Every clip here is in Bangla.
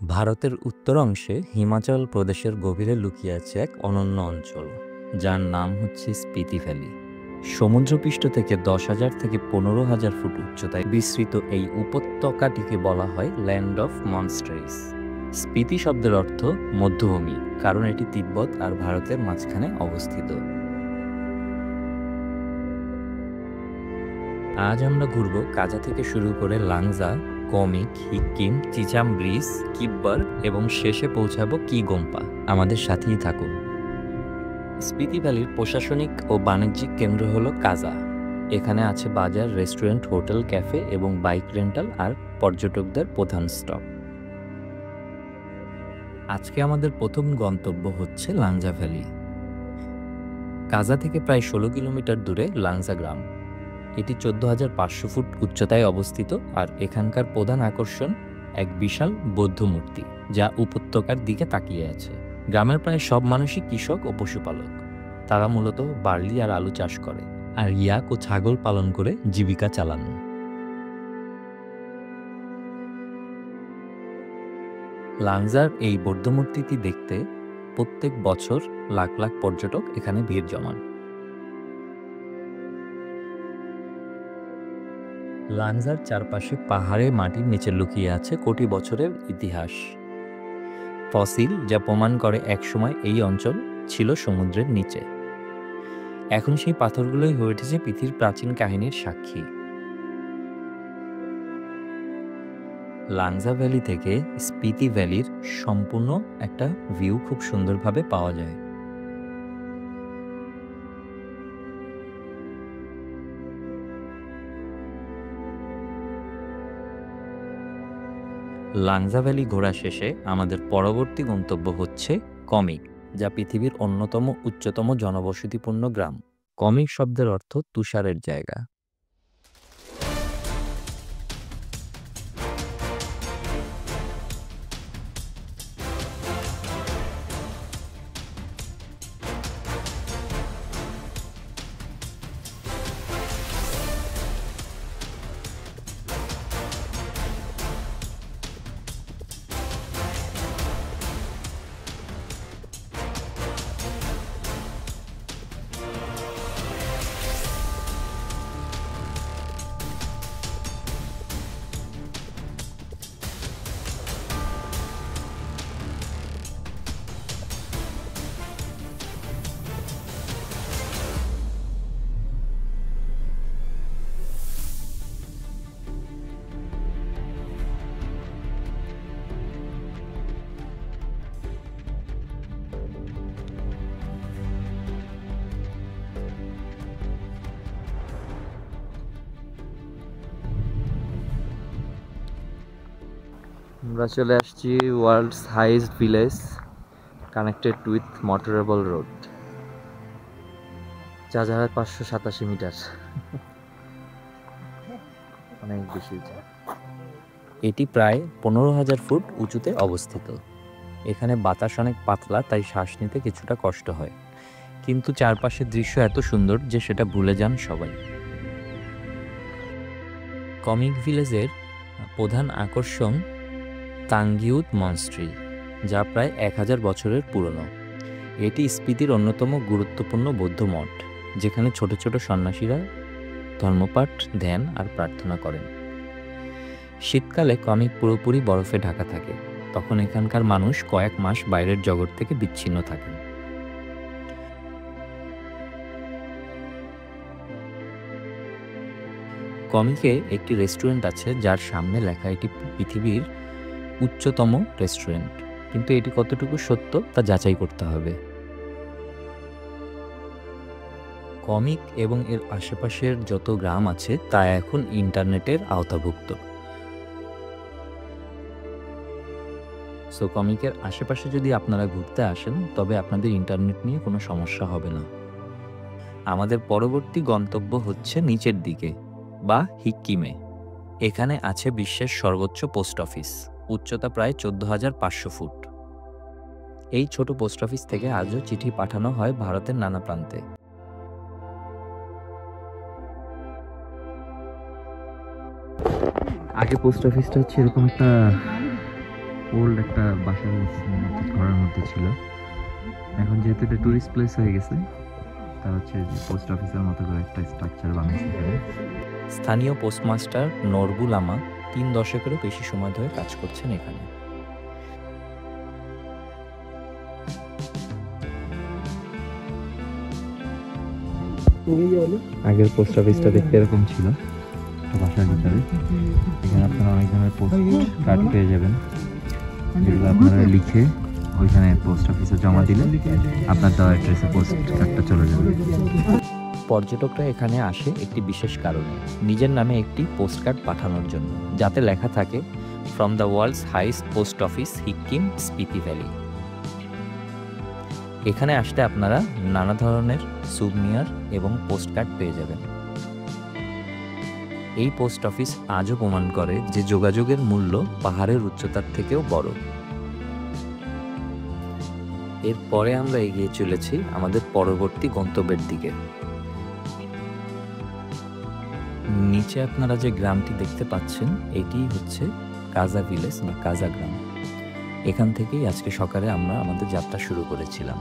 ভারতের উত্তর অংশে হিমাচল প্রদেশের গভীরে লুকিয়ে আছে এক অনন্য অঞ্চল, যার নাম হচ্ছে স্পিতি ভ্যালি। সমুদ্রপৃষ্ঠ থেকে 10,000 থেকে 15,000 ফুট উচ্চতায় বিস্তৃত এই উপত্যকাটিকে বলা হয় ল্যান্ড অফ মনস্টারিস। স্পিতি শব্দের অর্থ মধ্যভূমি, কারণ এটি তিব্বত আর ভারতের মাঝখানে অবস্থিত। আজ আমরা ঘুরব কাজা থেকে শুরু করে লাংজা, কমিক, হিক্কিম, চিচাম ব্রিজ, কিব্বর এবং শেষে পৌঁছাবো কিগোম্পা। আমাদের সাথেই থাকুন। স্পিতি ভ্যালির প্রশাসনিক ও বাণিজ্যিক কেন্দ্র হলো কাজা। এখানে আছে বাজার, রেস্টুরেন্ট, হোটেল, ক্যাফে এবং বাইক রেন্টাল আর পর্যটকদের প্রধান স্টপ। আজকে আমাদের প্রথম গন্তব্য হচ্ছে লাংজা ভ্যালি। কাজা থেকে প্রায় 16 কিলোমিটার দূরে লাংজা গ্রাম। এটি 14,500 ফুট উচ্চতায় অবস্থিত আর এখানকার প্রধান আকর্ষণ এক বিশাল বৌদ্ধ মূর্তি, যা উপত্যকার দিকে তাকিয়ে আছে। গ্রামের প্রায় সব মানুষই কৃষক ও পশুপালক। তারা মূলত বার্লি আর আলু চাষ করে আর ইয়াক ও ছাগল পালন করে জীবিকা চালান। লাংজার এই বৌদ্ধ মূর্তিটি দেখতে প্রত্যেক বছর লাখ লাখ পর্যটক এখানে ভিড় জমান। লাংজার চারপাশে পাহাড়ে মাটির নিচে লুকিয়ে আছে কোটি বছরের ইতিহাস, ফসিল যা প্রমাণ করে একসময় এই অঞ্চল ছিল সমুদ্রের নিচে। এখন সেই পাথরগুলোই হয়ে উঠেছে পৃথিবীর প্রাচীন কাহিনীর সাক্ষী। লাংজা ভ্যালি থেকে স্পিতি ভ্যালির সম্পূর্ণ একটা ভিউ খুব সুন্দরভাবে পাওয়া যায়। লাংজা ভ্যালি ঘোরা শেষে আমাদের পরবর্তী গন্তব্য হচ্ছে কমিক, যা পৃথিবীর অন্যতম উচ্চতম জনবসতিপূর্ণ গ্রাম। কমিক শব্দের অর্থ তুষারের জায়গা। আমরা চলে আসছি world's highest village, connected with motorable road. 4,587 metre, অনেক বেশি উঁচু। এটি প্রায় 15,000 ফুট উঁচুতে অবস্থিত। এখানে বাতাস অনেক পাতলা, তাই শ্বাস নিতে কিছুটা কষ্ট হয়, কিন্তু চারপাশের দৃশ্য এত সুন্দর যে সেটা ভুলে যান সবাই। কমিক ভিলেজের প্রধান আকর্ষণ তাঙ্গিউত মনস্ট্রি, যা প্রায় 1,000 বছরের পুরনো। এটি স্পিতির অন্যতম গুরুত্বপূর্ণ বৌদ্ধ মঠ, যেখানে ছোট ছোট সন্ন্যাসীরা ধর্মপাঠ, ধ্যান আর প্রার্থনা করেন। শীতকালে কমিক পুরোপুরি বরফে ঢাকা থাকে, তখন এখানকার মানুষ কয়েক মাস বাইরের জগৎ থেকে বিচ্ছিন্ন থাকেন। কমিকে একটি রেস্টুরেন্ট আছে যার সামনে লেখা এটি পৃথিবীর উচ্চতম রেস্টুরেন্ট, কিন্তু এটি কতটুকু সত্য তা যাচাই করতে হবে। কমিক এবং এর আশেপাশের যত গ্রাম আছে তা এখন ইন্টারনেটের আওতাভুক্ত। সো কমিকের আশেপাশে যদি আপনারা ঘুরতে আসেন, তবে আপনাদের ইন্টারনেট নিয়ে কোনো সমস্যা হবে না। আমাদের পরবর্তী গন্তব্য হচ্ছে নিচের দিকে বা হিক্কিমে। এখানে আছে বিশ্বের সর্বোচ্চ পোস্ট অফিস, উচ্চতা প্রায় 14,500 ফুট। এই ছোট পোস্ট অফিস থেকে আজও চিঠি পাঠানো হয় ভারতের নানা প্রান্তে। আগে পোস্ট অফিসটা হচ্ছে এরকম একটা পোল ওল্ড একটা বাসার মধ্যে ঘরের মধ্যে ছিল। এখন যেহেতু এটা টুরিস্ট প্লেস হয়ে গেছে, তা হচ্ছে যে পোস্ট অফিসের মতো করে একটা স্ট্রাকচার বানাইছে এখানে। স্থানীয় পোস্টমাস্টার নরবুল আমা 3 দশকেরও বেশি সময় ধরে কাজ করছেন এখানে। আগের পোস্ট অফিসটা দেখতে এরকম ছিল বাসার ভিতরে। এখানে আপনারা অনেক ধরনের পোস্ট কার্ড পেয়ে যাবেন, যেগুলো আপনারা লিখে ওইখানে পোস্ট অফিসে জমা দিলে আপনার দেওয়া অ্যাড্রেসে পোস্ট কার্ডটা চলে যাবে। পর্যটকরা এখানে আসে একটি বিশেষ কারণে, নিজের নামে একটি পোস্টকার্ড পাঠানোর জন্য, যাতে লেখা থাকে from the world's highest post office Hikkim Spiti valley. এখানে আসলে আপনারা নানা ধরনের সুভনিয়ার এবং পোস্টকার্ড পেয়ে যাবেন। এই পোস্ট অফিস আজও প্রমাণ করে যে যোগাযোগের মূল্য পাহাড়ের উচ্চতার থেকেও বড়। এরপরে আমরা এগিয়ে চলেছি আমাদের পরবর্তী গন্তব্যের দিকে। নিচে আপনারা যে গ্রামটি দেখতে পাচ্ছেন, এটি হচ্ছে কাজা ভিলেজ বা কাজা গ্রাম। এখান থেকেই আজকে সকালে আমরা আমাদের যাত্রা শুরু করেছিলাম।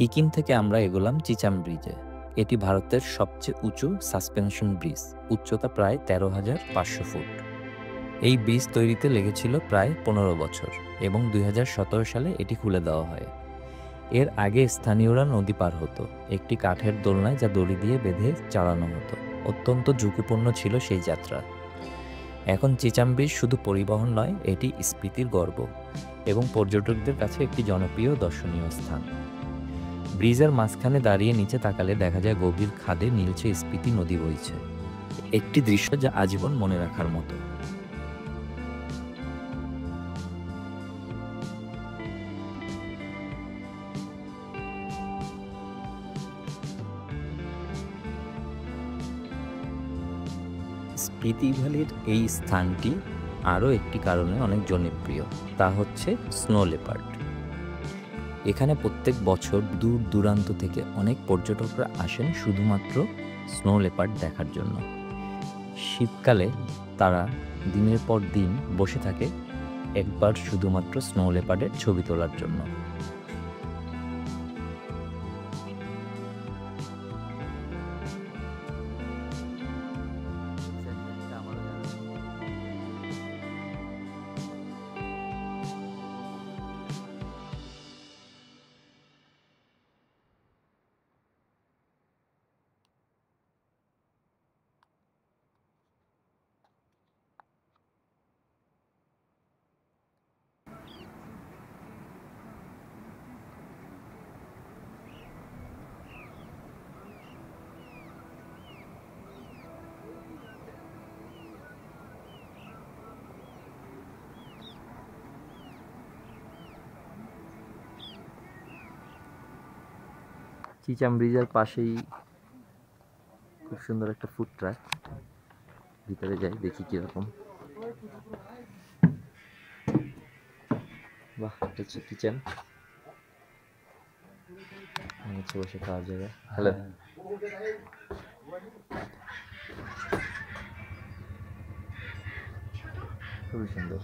হিকিম থেকে আমরা এগোলাম চিচাম ব্রিজে। এটি ভারতের সবচেয়ে উঁচু সাসপেনশন ব্রিজ, উচ্চতা প্রায় 13,500 ফুট। এই ব্রিজ তৈরিতে লেগেছিল প্রায় 15 বছর এবং 2017 সালে এটি খুলে দেওয়া হয়। এর আগে স্থানীয়রা নদী পার হতো একটি কাঠের দোলনায়, যা দড়ি দিয়ে বেঁধে চালানো হতো। অত্যন্ত ঝুঁকিপূর্ণ ছিল সেই যাত্রা। এখন চিচাম ব্রিজ শুধু পরিবহন নয়, এটি স্পিতির গর্ব এবং পর্যটকদের কাছে একটি জনপ্রিয় দর্শনীয় স্থান। ব্রিজের মাঝখানে দাঁড়িয়ে নিচে তাকালে দেখা যায় গভীর খাদে নীলচে স্পিতি নদী বইছে, একটি দৃশ্য যা আজীবন মনে রাখার মতো। স্পিতি ভ্যালির এই স্থানটি আরও একটি কারণে অনেক জনপ্রিয়, তা হচ্ছে স্নো লেপার্ড। এখানে প্রত্যেক বছর দূর দূরান্ত থেকে অনেক পর্যটকরা আসেন শুধুমাত্র স্নো লেপার্ড দেখার জন্য। শীতকালে তারা দিনের পর দিন বসে থাকে একবার শুধুমাত্র স্নো লেপার্ডের ছবি তোলার জন্য। চিচাম ব্রিজের পাশেই খুব সুন্দর একটা ফুড ট্রাক, ভিতরে যাই দেখি কিরকম। বাহ, এটা হচ্ছে কিচেন, হচ্ছে বসে খাওয়ার জায়গা। হ্যালো, খুবই সুন্দর।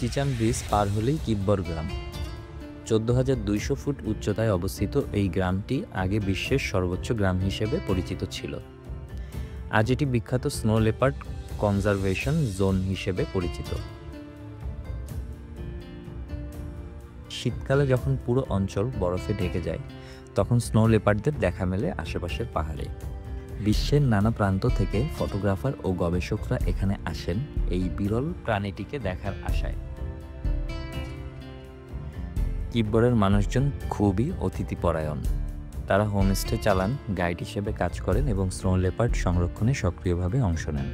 চিচাম ব্রিজ পার হলেই কিব্বর গ্রাম। 14,200 ফুট উচ্চতায় অবস্থিত এই গ্রামটি আগে বিশ্বের সর্বোচ্চ গ্রাম হিসেবে পরিচিত ছিল। আজ এটি বিখ্যাত স্নো লেপার্ড কনজারভেশন জোন হিসেবে পরিচিত। শীতকালে যখন পুরো অঞ্চল বরফে ঢেকে যায়, তখন স্নো লেপার্ডদের দেখা মেলে আশেপাশের পাহাড়ে। বিশ্বের নানা প্রান্ত থেকে ফটোগ্রাফার ও গবেষকরা এখানে আসেন এই বিরল প্রাণীটিকে দেখার আশায়। কিব্বরের মানুষজন খুবই অতিথিপরায়ণ। তারা হোমস্টে চালান, গাইড হিসেবে কাজ করেন এবং স্নো লেপার্ড সংরক্ষণে সক্রিয়ভাবে অংশ নেন।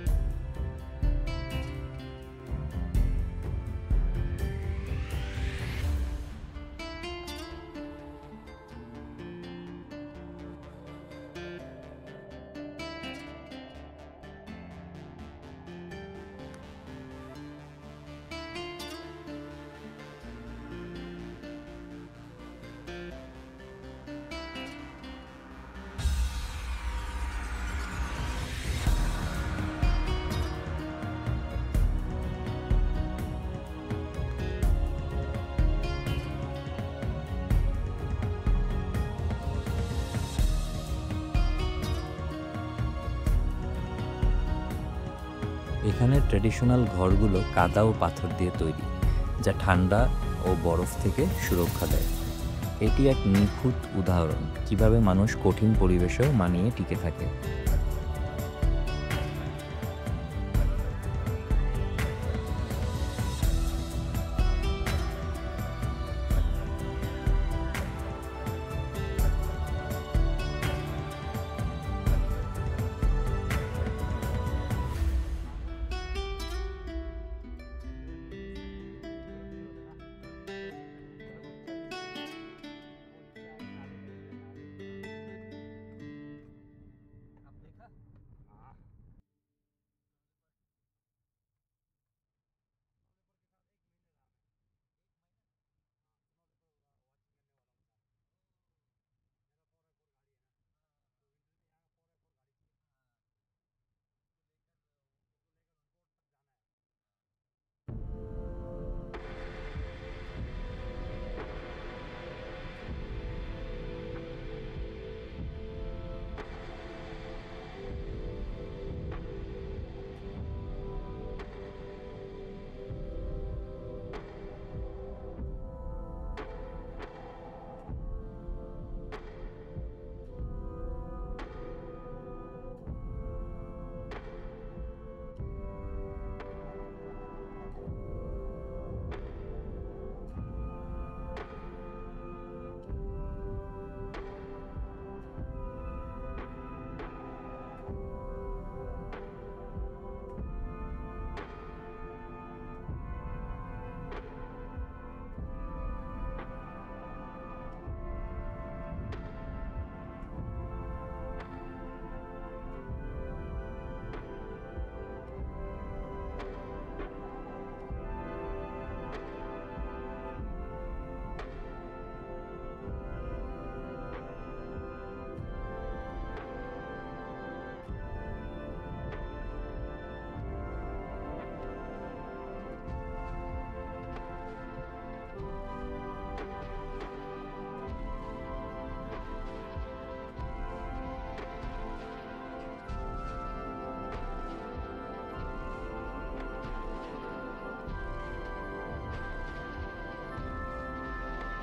এখানে ট্র্যাডিশনাল ঘরগুলো কাদা ও পাথর দিয়ে তৈরি, যা ঠান্ডা ও বরফ থেকে সুরক্ষা দেয়। এটি এক নিখুঁত উদাহরণ কিভাবে মানুষ কঠিন পরিবেশেও মানিয়ে টিকে থাকে।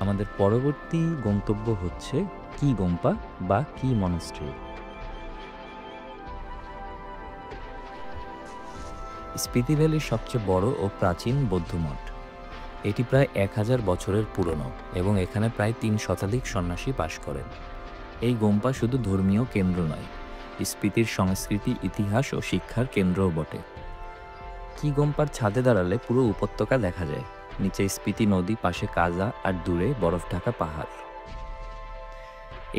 আমাদের পরবর্তী গন্তব্য হচ্ছে কি গোম্পা বা কি মনস্ট্রি। স্পিতি ভ্যালির সবচেয়ে বড় ও প্রাচীন বৌদ্ধ মঠ। এটি প্রায় 1000 বছরের পুরনো এবং এখানে প্রায় 3 শতাধিক সন্ন্যাসী বাস করেন। এই গোম্পা শুধু ধর্মীয় কেন্দ্র নয়, স্পিতির সংস্কৃতি, ইতিহাস ও শিক্ষার কেন্দ্রও বটে। কি গোম্পার ছাদে দাঁড়ালে পুরো উপত্যকা দেখা যায়। নিচে স্পিতি নদী, পাশে কাজা আর দূরে বরফ ঢাকা পাহাড়।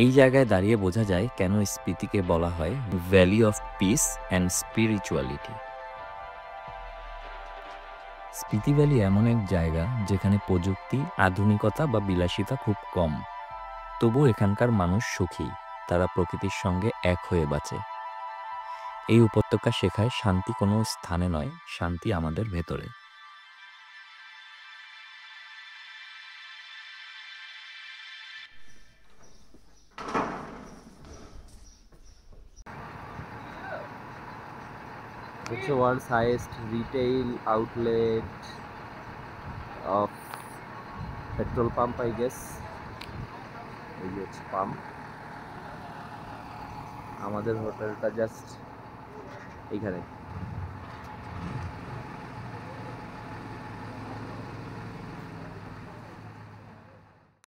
এই জায়গায় দাঁড়িয়ে বোঝা যায় কেন স্পিতিকে বলা হয় valley of piece and spirituality. Spiti valley এমন এক জায়গা যেখানে প্রযুক্তি, আধুনিকতা বা বিলাসিতা খুব কম, তবুও এখানকার মানুষ সুখী। তারা প্রকৃতির সঙ্গে এক হয়ে বাঁচে। এই উপত্যকা শেখায় শান্তি কোনো স্থানে নয়, শান্তি আমাদের ভেতরে। It's the world's highest retail outlet of petrol pump, I guess. এই হচ্ছে পাম্প। আমাদের হোটেলটা জাস্ট এইখানে।